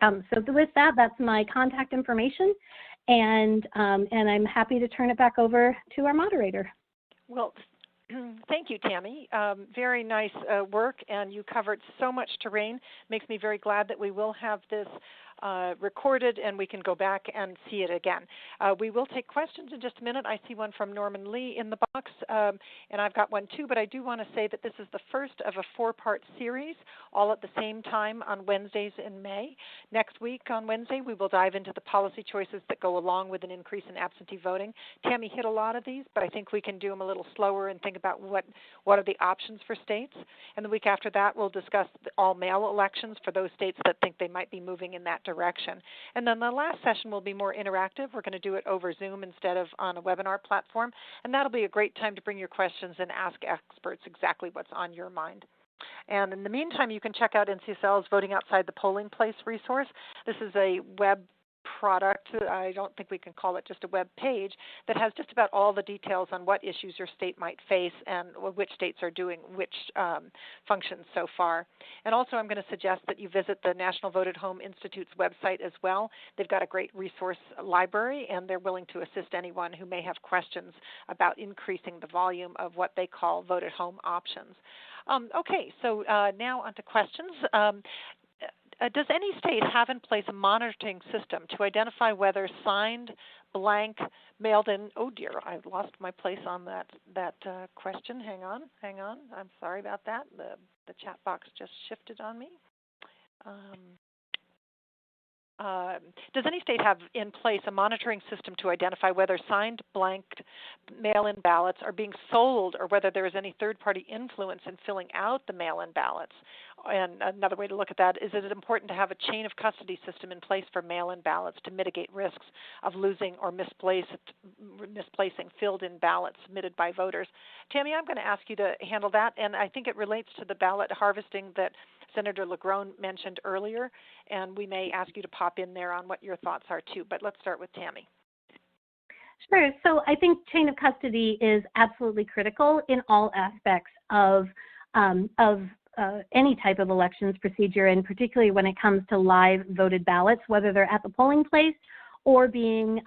So with that, that's my contact information, and I'm happy to turn it back over to our moderator. Well, thank you, Tammy. Very nice work, and you covered so much terrain. Makes me very glad that we will have this recorded and we can go back and see it again. We will take questions in just a minute. I see one from Norman Lee in the box, and I've got one too, but I do want to say that this is the first of a 4-part series, all at the same time on Wednesdays in May. Next week on Wednesday, we will dive into the policy choices that go along with an increase in absentee voting. Tammy hit a lot of these, but I think we can do them a little slower and think about what are the options for states. And the week after that, we'll discuss all mail elections for those states that think they might be moving in that direction. And then the last session will be more interactive. We're going to do it over Zoom instead of on a webinar platform, and that'll be a great time to bring your questions and ask experts exactly what's on your mind. And in the meantime, you can check out NCSL's Voting Outside the Polling Place resource. This is a web product. I don't think we can call it just a web page that has just about all the details on what issues your state might face and which states are doing which functions so far. And also I'm going to suggest that you visit the National Vote at Home Institute's website as well. They've got a great resource library, and they're willing to assist anyone who may have questions about increasing the volume of what they call vote at home options. Okay, so now on to questions. Does any state have in place a monitoring system to identify whether signed, blank, mailed in? Oh dear, I lost my place on that question. Hang on. I'm sorry about that. The chat box just shifted on me. Does any state have in place a monitoring system to identify whether signed, blanked, mail-in ballots are being sold, or whether there is any third-party influence in filling out the mail-in ballots? And another way to look at that is it important to have a chain of custody system in place for mail-in ballots to mitigate risks of losing or misplacing filled-in ballots submitted by voters? Tammy, I'm going to ask you to handle that, and I think it relates to the ballot harvesting that Senator LaGrone mentioned earlier, and we may ask you to pop in there on what your thoughts are too, but let's start with Tammy. Sure. So I think chain of custody is absolutely critical in all aspects of any type of elections procedure, and particularly when it comes to live voted ballots, whether they're at the polling place or being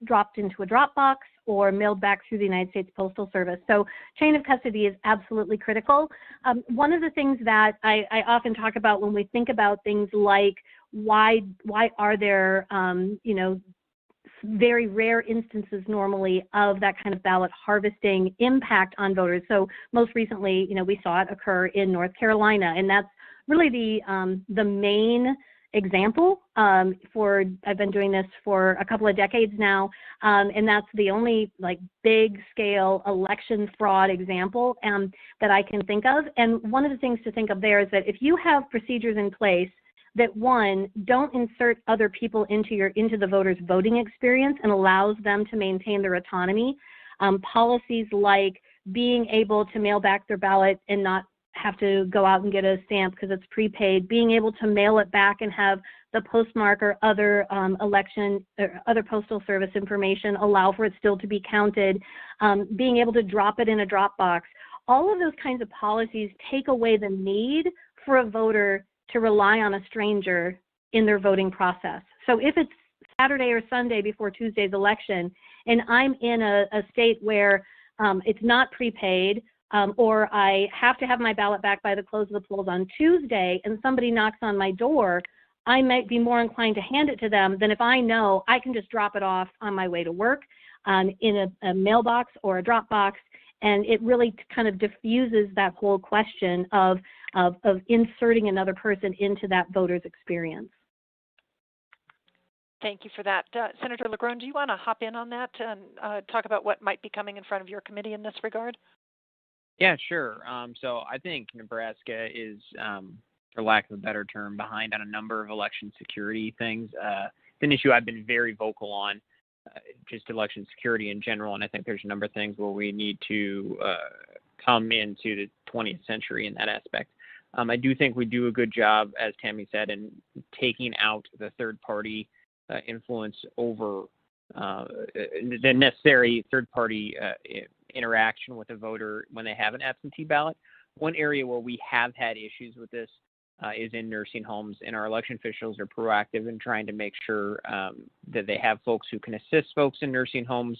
dropped into a drop box or mailed back through the United States Postal Service. So chain of custody is absolutely critical. One of the things that I often talk about when we think about things like why are there very rare instances normally of that kind of ballot harvesting impact on voters. So most recently, we saw it occur in North Carolina, and that's really the main example I've been doing this for a couple of decades now, and that's the only big scale election fraud example that I can think of. And one of the things to think of there is that if you have procedures in place that, one, don't insert other people into the voters' voting experience and allows them to maintain their autonomy, policies like being able to mail back their ballot and not have to go out and get a stamp because it's prepaid, being able to mail it back and have the postmark or other election or other postal service information allow for it still to be counted, being able to drop it in a drop box. All of those kinds of policies take away the need for a voter to rely on a stranger in their voting process. So if it's Saturday or Sunday before Tuesday's election, and I'm in a state where it's not prepaid, or I have to have my ballot back by the close of the polls on Tuesday, and somebody knocks on my door, I might be more inclined to hand it to them than if I know I can just drop it off on my way to work in a mailbox or a drop box, and it really kind of diffuses that whole question of inserting another person into that voter's experience. Thank you for that. Senator LaGrone, do you want to hop in on that and talk about what might be coming in front of your committee in this regard? Yeah, sure. So I think Nebraska is, for lack of a better term, behind on a number of election security things. It's an issue I've been very vocal on, just election security in general, and I think there's a number of things where we need to come into the 20th century in that aspect. I do think we do a good job, as Tammy said, in taking out the third-party influence over the necessary third-party interaction with a voter when they have an absentee ballot. One area where we have had issues with this is in nursing homes, and our election officials are proactive in trying to make sure that they have folks who can assist folks in nursing homes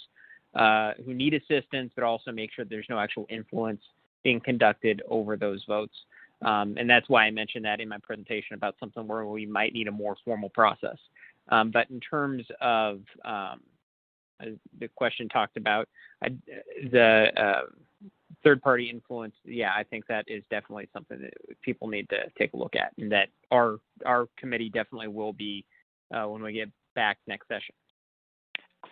who need assistance, but also make sure there's no actual influence being conducted over those votes. And that's why I mentioned that in my presentation about something where we might need a more formal process. But in terms of the question talked about the third-party influence, yeah, I think that is definitely something that people need to take a look at, and that our committee definitely will be when we get back next session.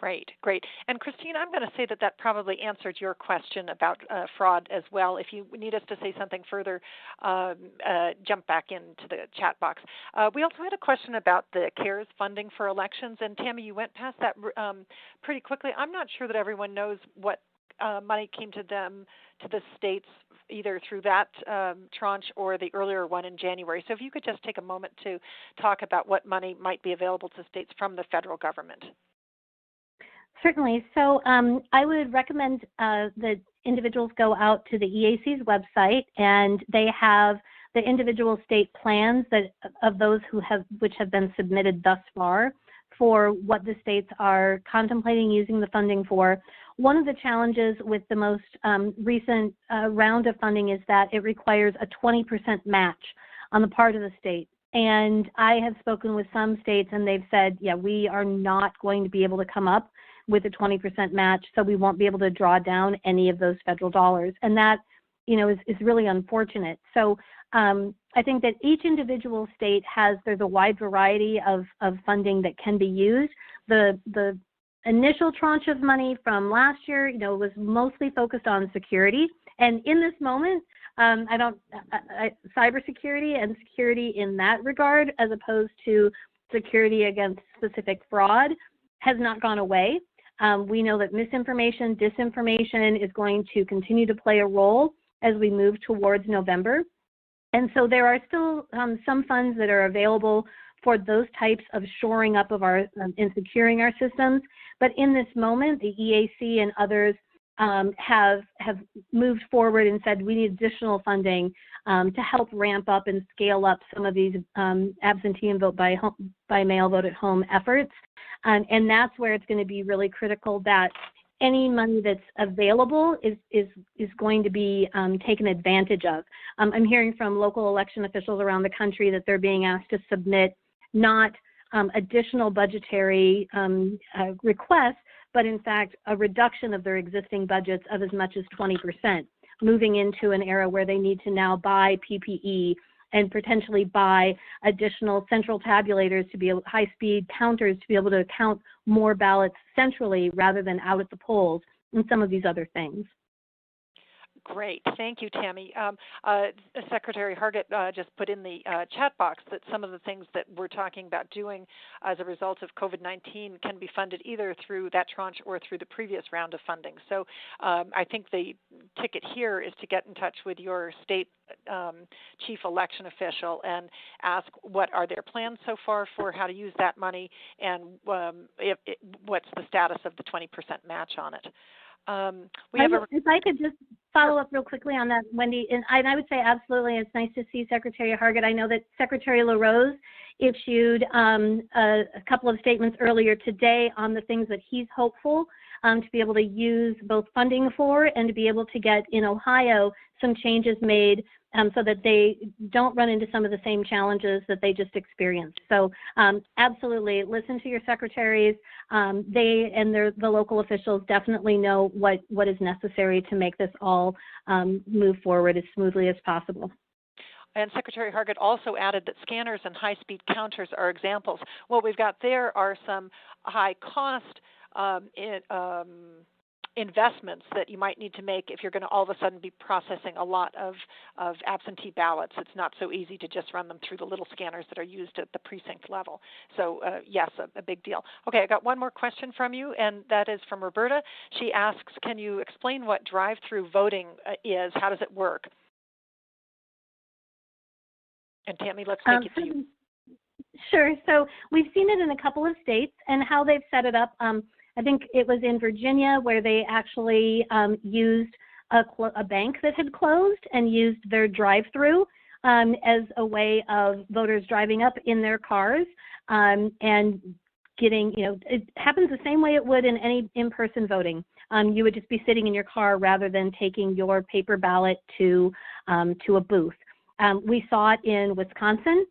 Great, great. And Christine, I'm going to say that probably answered your question about fraud as well. If you need us to say something further, jump back into the chat box. We also had a question about the CARES funding for elections, and Tammy, you went past that pretty quickly. I'm not sure that everyone knows what money came to them, to the states, either through that tranche or the earlier one in January. So if you could just take a moment to talk about what money might be available to states from the federal government. Certainly. So I would recommend that individuals go out to the EAC's website, and they have the individual state plans of those which have been submitted thus far for what the states are contemplating using the funding for. One of the challenges with the most recent round of funding is that it requires a 20% match on the part of the state. And I have spoken with some states, and they've said, yeah, we are not going to be able to come up with a 20% match, so we won't be able to draw down any of those federal dollars. And that, is really unfortunate. So I think that each individual state there's a wide variety of funding that can be used. The initial tranche of money from last year, was mostly focused on security. And in this moment, cybersecurity and security in that regard, as opposed to security against specific fraud, has not gone away. We know that misinformation, disinformation is going to continue to play a role as we move towards November. And so there are still some funds that are available for those types of shoring up of and securing our systems. But in this moment, the EAC and others have moved forward and said we need additional funding to help ramp up and scale up some of these absentee and vote by mail, vote at home efforts. And that's where it's going to be really critical that any money that's available is going to be taken advantage of. I'm hearing from local election officials around the country that they're being asked to submit not additional budgetary requests, but in fact a reduction of their existing budgets of as much as 20%, moving into an era where they need to now buy PPE and potentially buy additional central tabulators to be able, high-speed counters to be able to count more ballots centrally rather than out at the polls, and some of these other things. Great. Thank you, Tammy. Secretary Hargett just put in the chat box that some of the things that we're talking about doing as a result of COVID-19 can be funded either through that tranche or through the previous round of funding. So I think the ticket here is to get in touch with your state chief election official and ask what are their plans so far for how to use that money and what's the status of the 20% match on it. If I could just follow up real quickly on that, Wendy, and I would say absolutely, it's nice to see Secretary Hargett. I know that Secretary LaRose issued a couple of statements earlier today on the things that he's hopeful to be able to use both funding for and to be able to get in Ohio some changes made so that they don't run into some of the same challenges that they just experienced. So absolutely, listen to your secretaries. They and the local officials definitely know what is necessary to make this all move forward as smoothly as possible. And Secretary Hargett also added that scanners and high-speed counters are examples. What we've got there are some high-cost investments that you might need to make if you're going to all of a sudden be processing a lot of absentee ballots. It's not so easy to just run them through the little scanners that are used at the precinct level. So yes, a big deal. Okay, I got one more question from you, and that is from Roberta. She asks, can you explain what drive-through voting is? How does it work? And Tammy, let's take it to you. Sure. So we've seen it in a couple of states, and how they've set it up. I think it was in Virginia where they actually used a bank that had closed and used their drive-through as a way of voters driving up in their cars and getting, it happens the same way it would in any in-person voting. You would just be sitting in your car rather than taking your paper ballot to a booth. We saw it in Wisconsin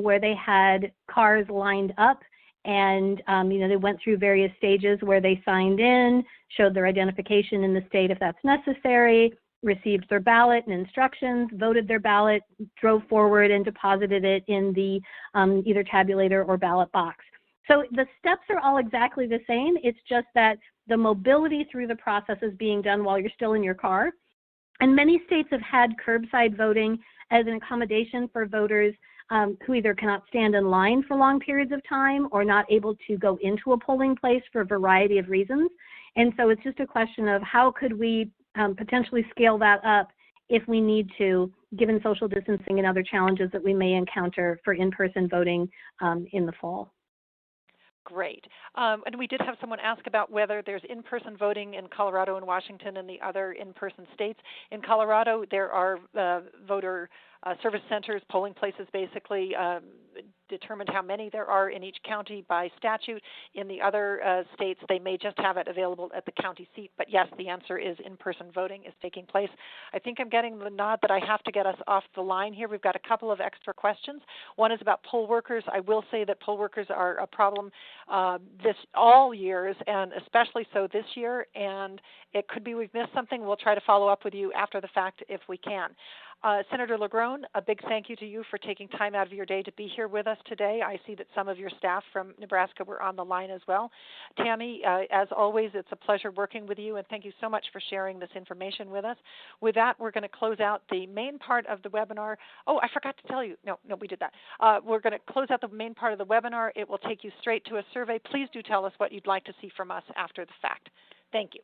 where they had cars lined up and, they went through various stages where they signed in, showed their identification in the state if that's necessary, received their ballot and instructions, voted their ballot, drove forward and deposited it in the either tabulator or ballot box. So the steps are all exactly the same. It's just that the mobility through the process is being done while you're still in your car. And many states have had curbside voting as an accommodation for voters who either cannot stand in line for long periods of time or not able to go into a polling place for a variety of reasons. And so it's just a question of how could we potentially scale that up if we need to, given social distancing and other challenges that we may encounter for in-person voting in the fall. Great. And we did have someone ask about whether there's in-person voting in Colorado and Washington and the other in-person states. In Colorado, there are voter service centers, polling places basically, determined how many there are in each county by statute. In the other states, they may just have it available at the county seat. But yes, the answer is in-person voting is taking place. I think I'm getting the nod that I have to get us off the line here. We've got a couple of extra questions. One is about poll workers. I will say that poll workers are a problem all years, and especially so this year. And it could be we've missed something. We'll try to follow up with you after the fact if we can. Senator LaGrone, a big thank you to you for taking time out of your day to be here with us today. I see that some of your staff from Nebraska were on the line as well. Tammy, as always, it's a pleasure working with you, and thank you so much for sharing this information with us. With that, we're going to close out the main part of the webinar. Oh, I forgot to tell you. No, we did that. We're going to close out the main part of the webinar. It will take you straight to a survey. Please do tell us what you'd like to see from us after the fact. Thank you.